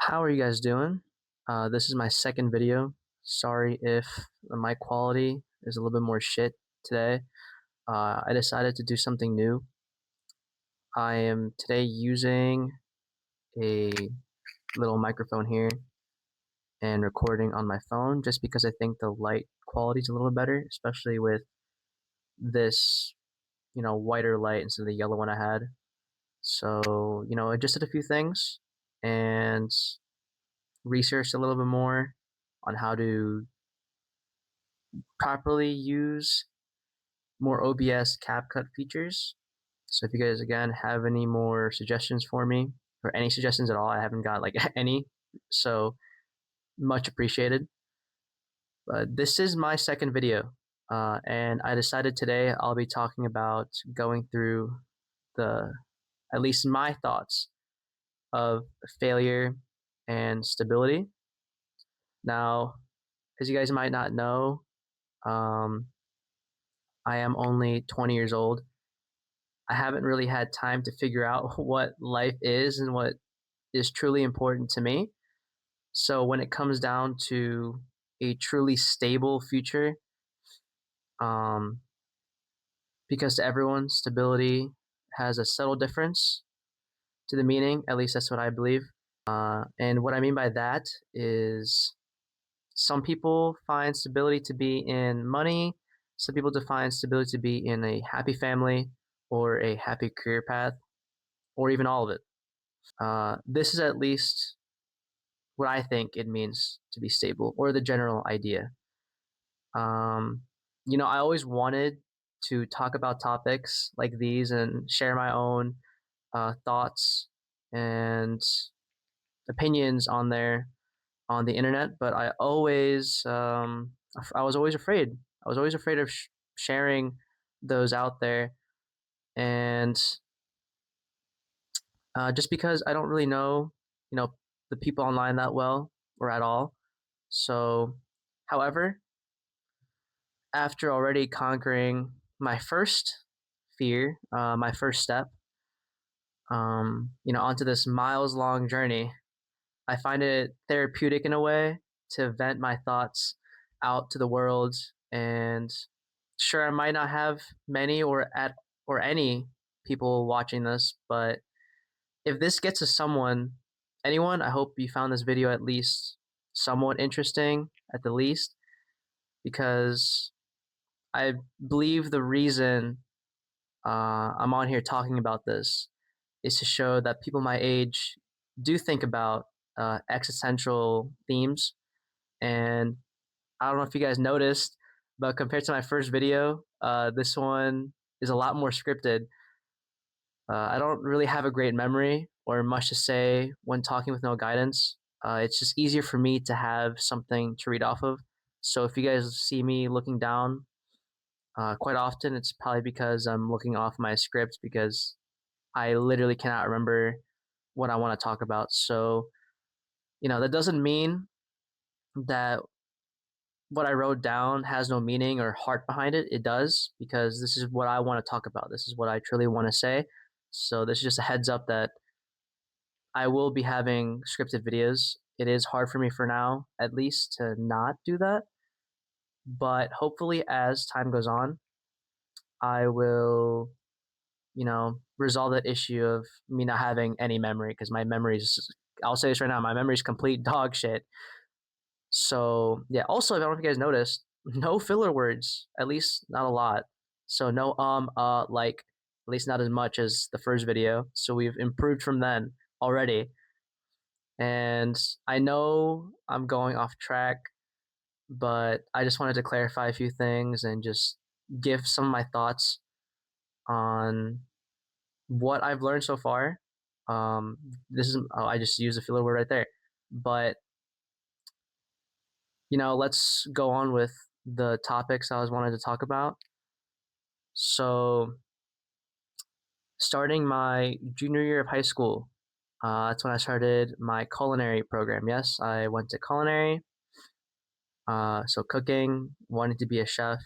How are you guys doing? This is my second video. Sorry if the mic quality is a little bit more shit today. I decided to do something new. I am today using a little microphone here and recording on my phone just because I think the light quality is a little bit better, especially with this, whiter light instead of the yellow one I had. So, I just did a few things and researched a little bit more on how to properly use more OBS CapCut features. So if you guys again have any more suggestions for me or any suggestions at all, I haven't got like any, so much appreciated. But this is my second video, and I decided today I'll be talking about going through the at least my thoughts of failure and stability. Now, as you guys might not know, um, I am only 20 years old. I haven't really had time to figure out what life is and what is truly important to me. So when it comes down to a truly stable future, um, because to everyone, stability has a subtle difference to the meaning. At least that's what I believe. And what I mean by that is some people find stability to be in money. Some people define stability to be in a happy family or a happy career path, or even all of it. This is at least what I think it means to be stable, or the general idea. Um, I always wanted to talk about topics like these and share my own thoughts and opinions on the internet, but I was always afraid. I was always afraid of sharing those out there, and just because I don't really know, the people online that well or at all. So, however, after already conquering my first fear, my first step, onto this miles long journey, I find it therapeutic in a way to vent my thoughts out to the world. And sure, I might not have many or any people watching this, but if this gets to anyone, I hope you found this video at least somewhat interesting at the least, because I believe the reason I'm on here talking about this is to show that people my age do think about existential themes. And I don't know if you guys noticed, but compared to my first video, this one is a lot more scripted. I don't really have a great memory or much to say when talking with no guidance. It's just easier for me to have something to read off of. So if you guys see me looking down quite often, it's probably because I'm looking off my script because I literally cannot remember what I want to talk about. So, that doesn't mean that what I wrote down has no meaning or heart behind it. It does, because this is what I want to talk about. This is what I truly want to say. So, this is just a heads up that I will be having scripted videos. It is hard for me for now, at least, to not do that. But hopefully, as time goes on, I will, resolve that issue of me not having any memory, because my memory's, I'll say this right now, my memory's complete dog shit. So yeah. Also, I don't know if you guys noticed, no filler words. At least not a lot. So no like, at least not as much as the first video. So we've improved from then already. And I know I'm going off track, but I just wanted to clarify a few things and just give some of my thoughts on what I've learned so far. This is I just used a filler word right there, but let's go on with the topics I was wanted to talk about. So, starting my junior year of high school, that's when I started my culinary program. Yes, I went to culinary, so cooking, wanted to be a chef,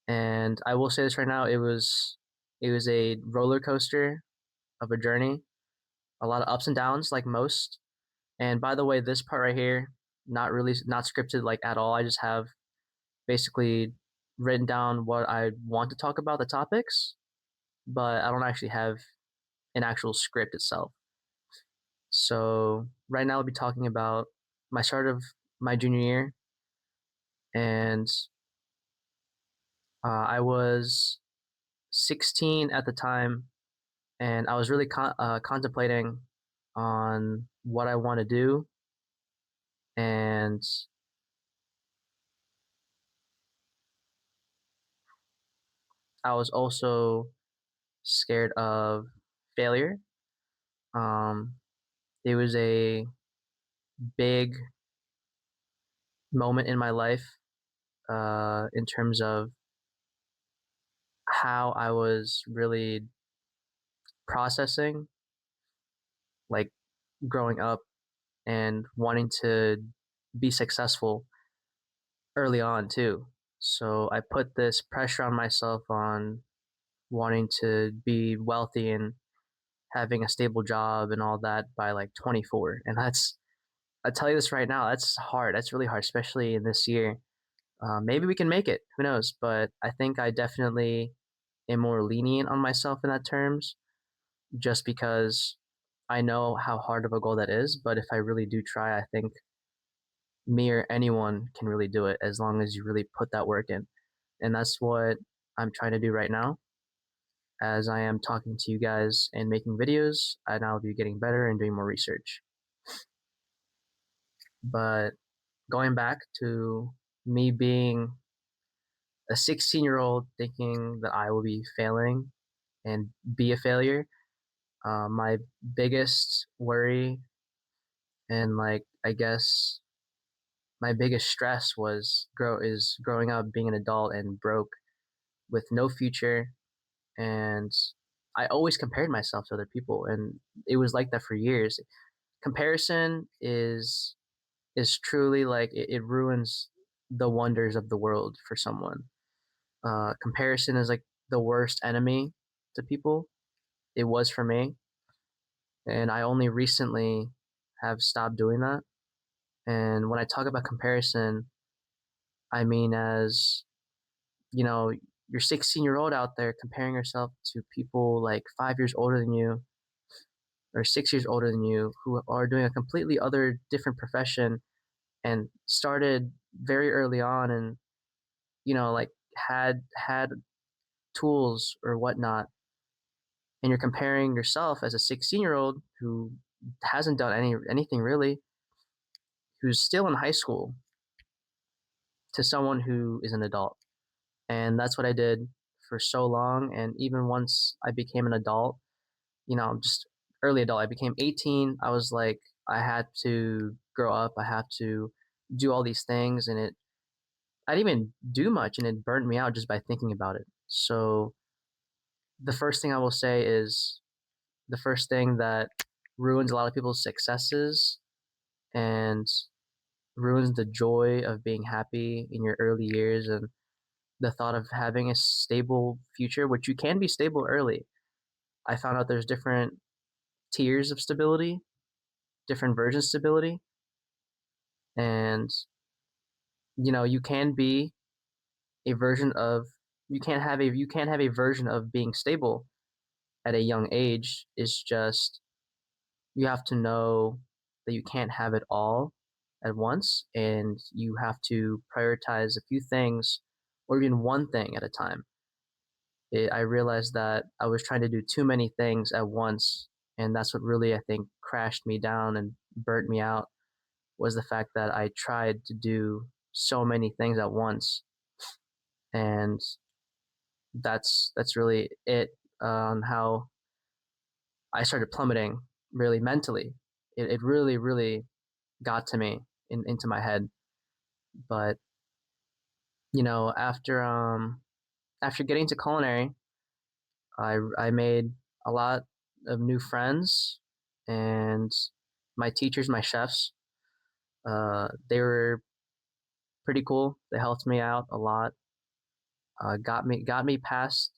and I will say this right now, it was a roller coaster of a journey, a lot of ups and downs, like most. And by the way, this part right here, not scripted like at all. I just have basically written down what I want to talk about, the topics, but I don't actually have an actual script itself. So right now I'll be talking about my start of my junior year, and I was 16 at the time, and I was really contemplating on what I want to do, and I was also scared of failure. Um, it was a big moment in my life in terms of how I was really processing, like growing up and wanting to be successful early on too. So I put this pressure on myself on wanting to be wealthy and having a stable job and all that by like 24. And I tell you this right now, that's hard. That's really hard, especially in this year. Maybe we can make it. Who knows? But I think I definitely am more lenient on myself in that terms, just because I know how hard of a goal that is. But if I really do try, I think me or anyone can really do it as long as you really put that work in. And that's what I'm trying to do right now. As I am talking to you guys and making videos, I now be getting better and doing more research. But going back to me being a 16-year-old thinking that I will be failing and be a failure, my biggest worry and like I guess my biggest stress was growing up being an adult and broke with no future, and I always compared myself to other people, and it was like that for years. Comparison is truly like it ruins the wonders of the world for someone. Comparison is like the worst enemy to people. It was for me, and I only recently have stopped doing that. And when I talk about comparison, I mean as you know, you're 16-year-old out there comparing yourself to people like 5 years older than you or 6 years older than you who are doing a completely other different profession and started very early on and like had tools or whatnot, and you're comparing yourself as a 16-year-old who hasn't done anything really, who's still in high school, to someone who is an adult. And that's what I did for so long. And even once I became an adult, just early adult, I became 18. I was like, I had to grow up. I have to do all these things. And I didn't even do much and it burned me out just by thinking about it. So the first thing I will say is the first thing that ruins a lot of people's successes and ruins the joy of being happy in your early years and the thought of having a stable future, which you can be stable early. I found out there's different tiers of stability, different versions of stability, and you can be a version of you can't have a version of being stable at a young age. It's just you have to know that you can't have it all at once, and you have to prioritize a few things or even one thing at a time. I realized that I was trying to do too many things at once, and that's what really I think crashed me down and burnt me out, was the fact that I tried to do so many things at once, and that's really it on how I started plummeting really mentally. It really really got to me into my head. But after getting to culinary, I made a lot of new friends, and my teachers, my chefs, they were pretty cool. They helped me out a lot. Got me past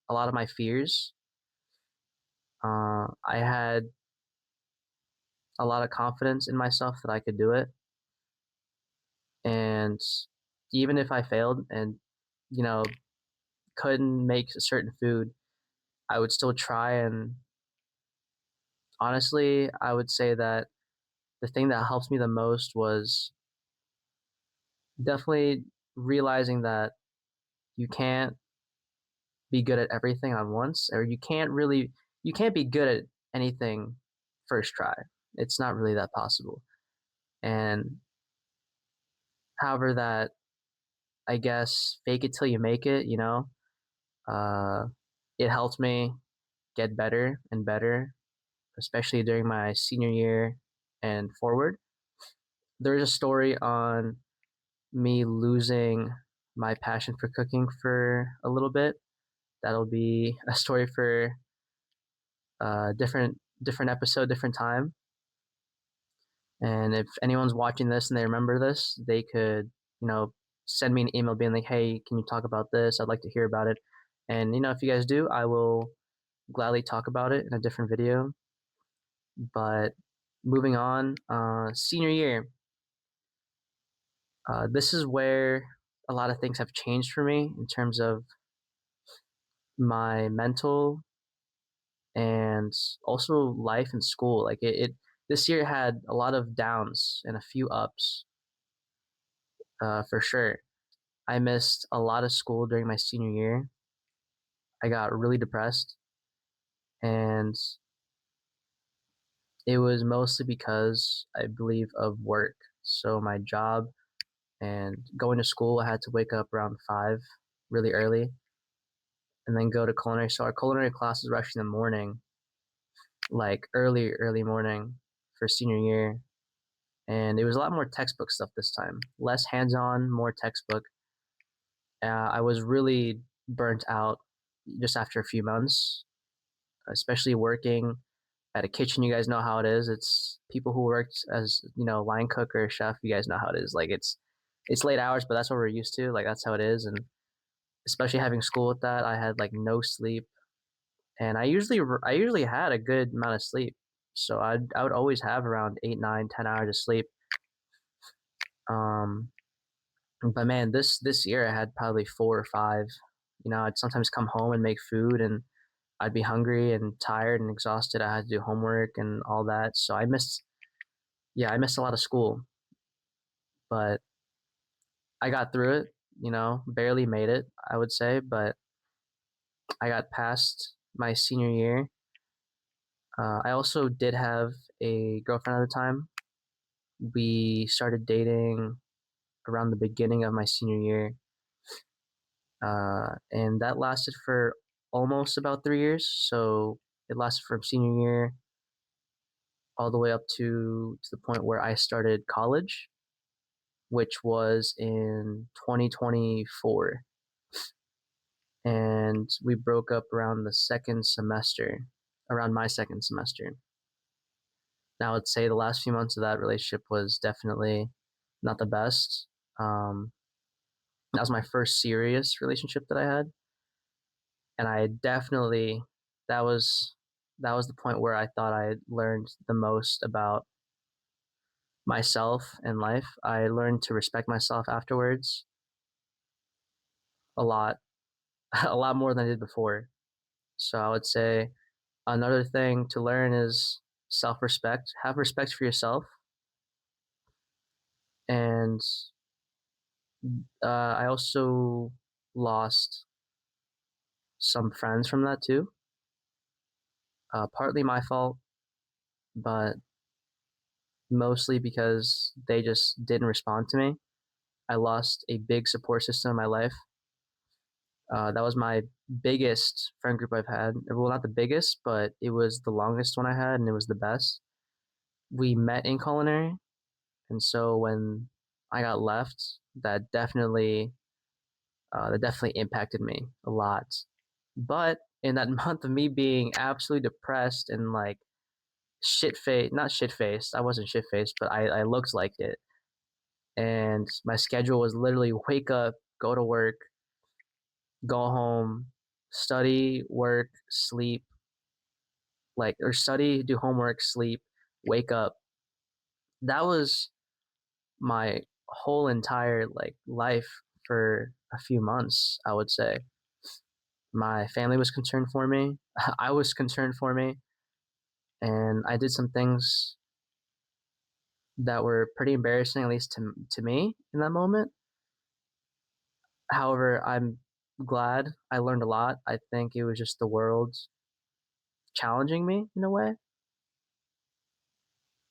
a lot of my fears. I had a lot of confidence in myself that I could do it. And even if I failed and, you know, couldn't make a certain food, I would still try. And honestly, I would say that the thing that helps me the most was definitely realizing that you can't be good at everything at once, or you can't be good at anything first try. It's not really that possible. And however that, I guess, fake it till you make it, uh, it helped me get better and better, especially during my senior year and forward. There's a story on me losing my passion for cooking for a little bit. That'll be a story for different episode, different time. And if anyone's watching this and they remember this, they could, you know, send me an email being like, "Hey, can you talk about this? I'd like to hear about it." And if you guys do, I will gladly talk about it in a different video. But moving on, senior year. This is where a lot of things have changed for me in terms of my mental and also life in school. Like it this year had a lot of downs and a few ups, for sure. I missed a lot of school during my senior year. I got really depressed, and it was mostly because I believe of work. So my job and going to school, I had to wake up around 5 really early and then go to culinary. So our culinary classes were actually in the morning, like early morning for senior year. And it was a lot more textbook stuff this time, less hands-on, more textbook. I was really burnt out just after a few months, especially working at a kitchen. You guys know how it is. It's people who worked as line cook or chef. You guys know how it is. Like it's late hours, but that's what we're used to. Like that's how it is. And especially having school with that, I had like no sleep, and I usually had a good amount of sleep. So I would always have around 8, 9, 10 hours of sleep. Um, but man, this year I had probably 4 or 5. I'd sometimes come home and make food, and I'd be hungry and tired and exhausted. I had to do homework and all that. So I missed a lot of school, but I got through it, barely made it, I would say, but I got past my senior year. I also did have a girlfriend at the time. We started dating around the beginning of my senior year, and that lasted for almost about 3 years. So it lasted from senior year all the way up to the point where I started college, which was in 2024. And we broke up around around my second semester. Now, I'd say the last few months of that relationship was definitely not the best. Um, that was my first serious relationship that I had, and I definitely that was that was the point where I thought I learned the most about myself and life. I learned to respect myself afterwards a lot, a lot more than I did before. So I would say another thing to learn is self-respect. Have respect for yourself, and I also lost some friends from that too. Partly my fault, but mostly because they just didn't respond to me. I lost a big support system in my life. That was my biggest friend group I've had. Well, not the biggest, but it was the longest one I had, and it was the best. We met in culinary, and so when I got left, that definitely impacted me a lot. But in that month of me being absolutely depressed and like shit faced, not shit faced, I wasn't shit faced, but I looked like it. And my schedule was literally wake up, go to work, go home, study, work, sleep, like, or study, do homework, sleep, wake up, that was my whole entire, like, life for a few months, I would say. My family was concerned for me, I was concerned for me, and I did some things that were pretty embarrassing, at least to me in that moment. However, I'm glad I learned a lot. I think it was just the world challenging me in a way,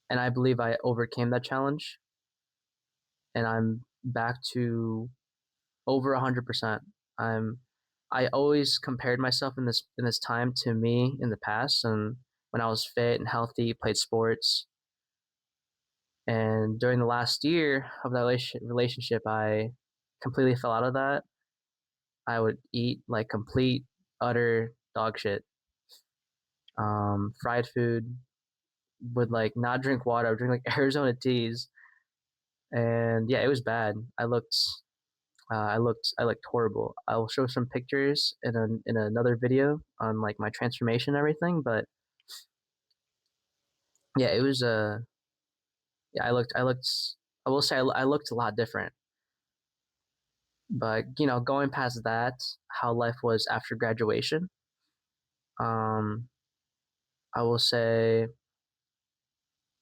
and I believe I overcame that challenge, and I'm back to over 100%. I'm I always compared myself in this time to me in the past and when I was fit and healthy, played sports. And during the last year of that relationship, I completely fell out of that. I would eat like complete, utter dog shit. Fried food, would like not drink water. I would drink like Arizona teas, and yeah, it was bad. I looked horrible. I will show some pictures in another video on like my transformation and everything. But yeah, it was yeah, I will say I looked a lot different. But you know, going past that, how life was after graduation, um, I will say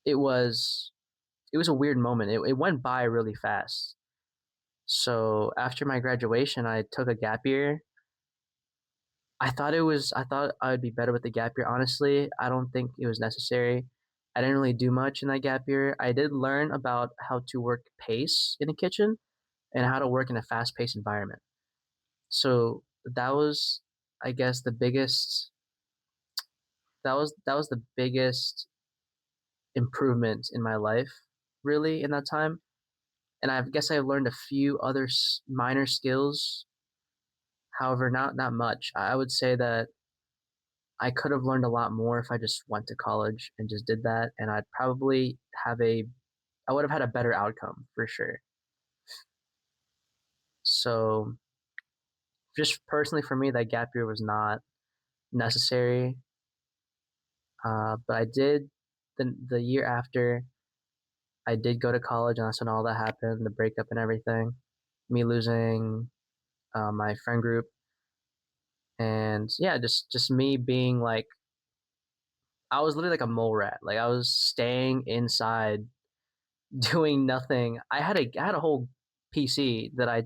it was it was a weird moment. It went by really fast. So after my graduation, I took a gap year. I thought I would be better with the gap year, honestly. I don't think it was necessary. I didn't really do much in that gap year. I did learn about how to work pace in a kitchen and how to work in a fast-paced environment. So that was, I guess, that was the biggest improvement in my life, really, in that time. And I guess I learned a few other minor skills. However, not much. I would say that I could have learned a lot more if I just went to college and just did that, and I'd probably have a I would have had a better outcome for sure. So, just personally for me, that gap year was not necessary. But I did the year after I did go to college, and that's when all that happened, the breakup and everything, me losing my friend group, and yeah, just me being like I was literally like a mole rat. Like I was staying inside doing nothing. I had a whole PC that I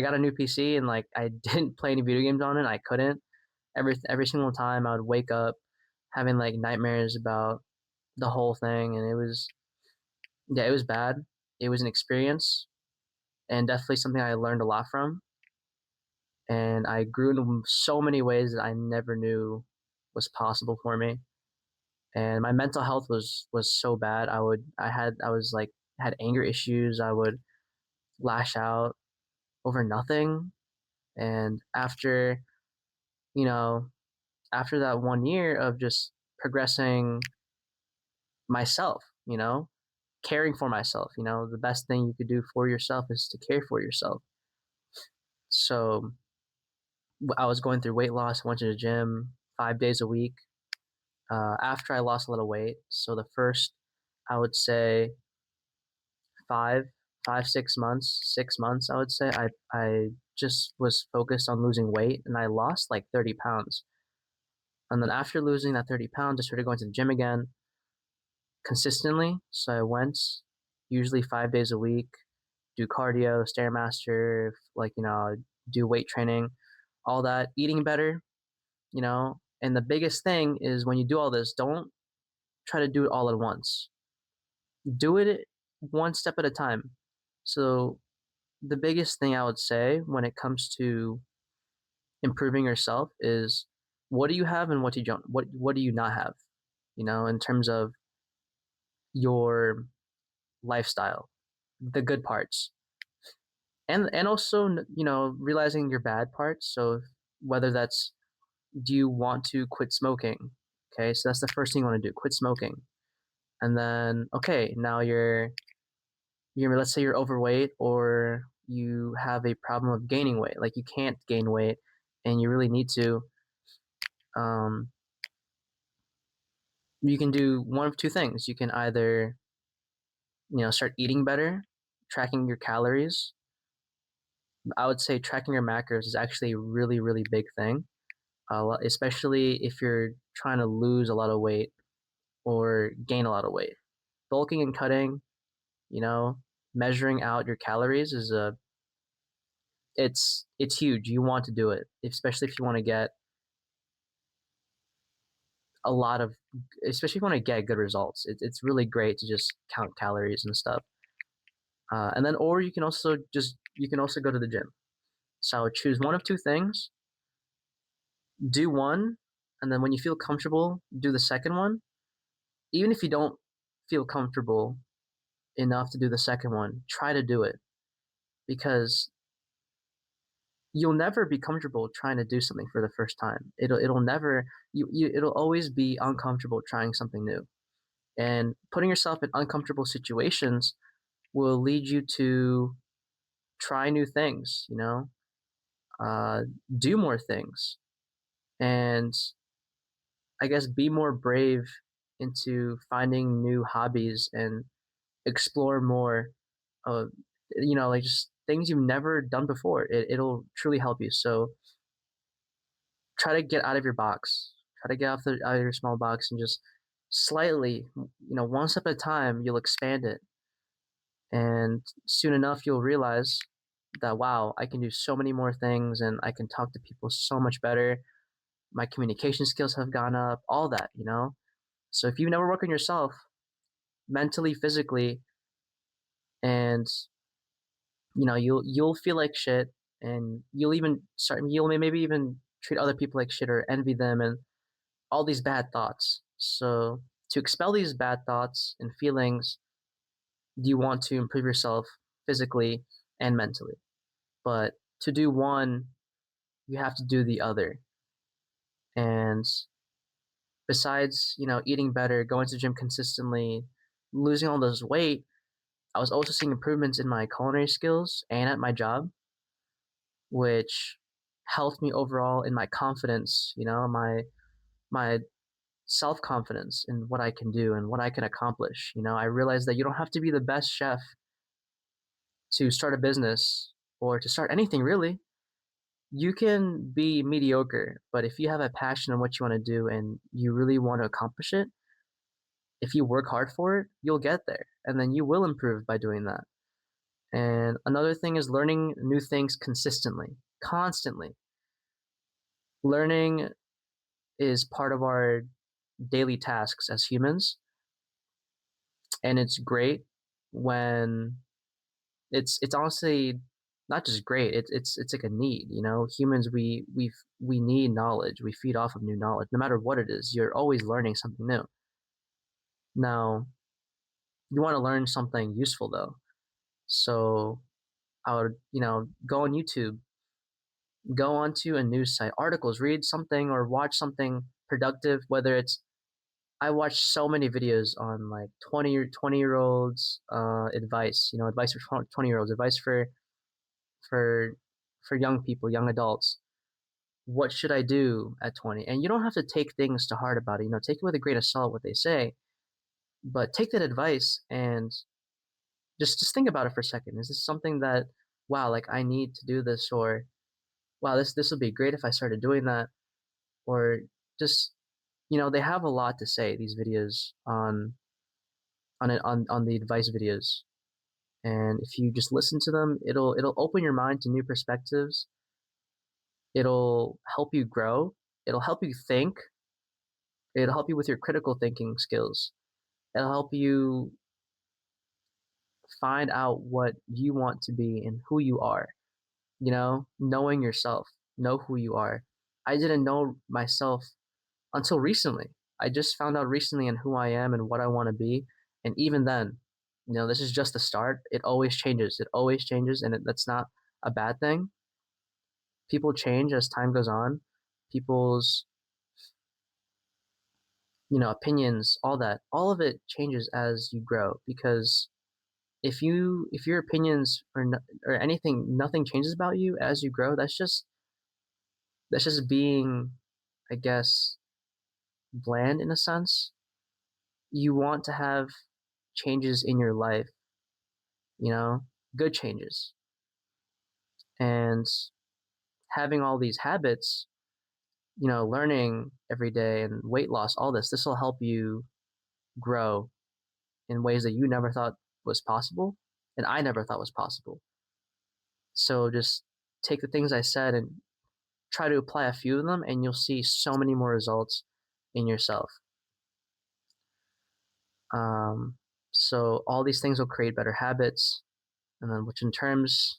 got a new PC and like I didn't play any video games on it. I couldn't. Every single time I would wake up having like nightmares about the whole thing, and it was yeah, it was bad. It was an experience and definitely something I learned a lot from. And I grew in so many ways that I never knew was possible for me. And my mental health was so bad. I was like had anger issues. I would lash out over nothing. And after, you know, after that 1 year of just progressing myself, caring for myself, the best thing you could do for yourself is to care for yourself. So I was going through weight loss, went to the gym 5 days a week. After I lost a little weight, so the first, I would say, five, 6 months, 6 months, I would say, I just was focused on losing weight, and I lost like 30 pounds. And then after losing that 30 pounds, I started going to the gym again consistently. So I went usually 5 days a week, do cardio, Stairmaster, like, do weight training, all that, eating better, And the biggest thing is when you do all this, don't try to do it all at once. Do it one step at a time. So the biggest thing I would say when it comes to improving yourself is what do you have and what do you not have, in terms of your lifestyle, the good parts, and also realizing your bad parts. So whether that's, do you want to quit smoking? Okay, so that's the first thing you want to do, quit smoking. And then okay, now you're let's say you're overweight or you have a problem of gaining weight, like you can't gain weight and you really need to. um you can do one of two things. You can either start eating better, tracking your calories. I would say tracking your macros is actually a really, really big thing, especially if you're trying to lose a lot of weight or gain a lot of weight. Bulking and cutting, you know, measuring out your calories is it's huge. You want to do it, especially if you want to get a lot of, especially if you want to get good results. It's really great to just count calories and stuff. And then, or you can also go to the gym. So choose one of two things, do one, and then when you feel comfortable, do the second one. Even if you don't feel comfortable enough to do the second one, try to do it because you'll never be comfortable trying to do something for the first time. It'll never it'll always be uncomfortable trying something new. And putting yourself in uncomfortable situations will lead you to try new things, uh, do more things, and I guess be more brave into finding new hobbies and explore more of, like just things you've never done before. It'll truly help you. So try to get out of your box. Try to get out of your small box and just slightly, one step at a time, you'll expand it. And soon enough, you'll realize that, wow, I can do so many more things and I can talk to people so much better. My communication skills have gone up, all that. So if you never work on yourself mentally, physically, and you'll feel like shit, and you'll maybe even treat other people like shit or envy them and all these bad thoughts. So to expel these bad thoughts and feelings, you want to improve yourself physically and mentally. But to do one, you have to do the other. And besides, eating better, going to the gym consistently, losing all those weight, I was also seeing improvements in my culinary skills and at my job, which helped me overall in my confidence, my self-confidence in what I can do and what I can accomplish. I realized that you don't have to be the best chef to start a business or to start anything really. You can be mediocre, but if you have a passion on what you want to do and you really want to accomplish it, if you work hard for it, you'll get there and then you will improve by doing that. And another thing is learning new things consistently, constantly. Learning is part of our daily tasks as humans, and it's great when it's honestly not just great, it's like a need, Humans, we need knowledge, we feed off of new knowledge. No matter what it is, you're always learning something new. Now, you wanna learn something useful though, so I would, go on YouTube, go onto a news site, articles, read something or watch something productive, whether it's I watch so many videos on like 20-year-olds advice, advice for 20-year-olds, advice for for young people, young adults. What should I do at 20? And you don't have to take things to heart about it. Take it with a grain of salt what they say, but take that advice and just think about it for a second. Is this something that, wow, like I need to do this, or wow, this would be great if I started doing that, or just they have a lot to say, these videos on the advice videos. And if you just listen to them, it'll open your mind to new perspectives. It'll help you grow. It'll help you think. It'll help you with your critical thinking skills. It'll help you find out what you want to be and who you are, knowing yourself, know who you are. I didn't know myself until recently. I just found out recently in who I am and what I want to be. And even then, this is just the start. It always changes. It always changes. And that's not a bad thing. People change as time goes on. People's, opinions, all of it changes as you grow, because if your opinions or anything, nothing changes about you as you grow, that's just being, I guess, bland in a sense. You want to have changes in your life you know, good changes. And having all these habits, learning every day and weight loss, all this will help you grow in ways that you never thought was possible, and I never thought was possible. So just take the things I said and try to apply a few of them, and you'll see so many more results in yourself. Um, so all these things will create better habits, and then which in terms,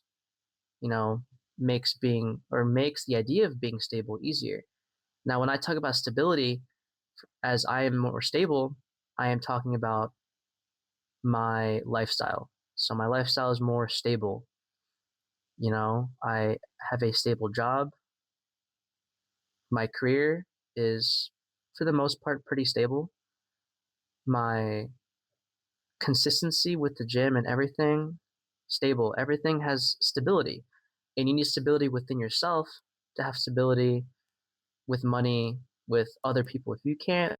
you know, makes the idea of being stable easier. Now, when I talk about stability, as I am more stable, I am talking about my lifestyle. So my lifestyle is more stable. I have a stable job. My career is, for the most part, pretty stable. My consistency with the gym and everything, stable. Everything has stability. And you need stability within yourself to have stability with money, with other people. If you can't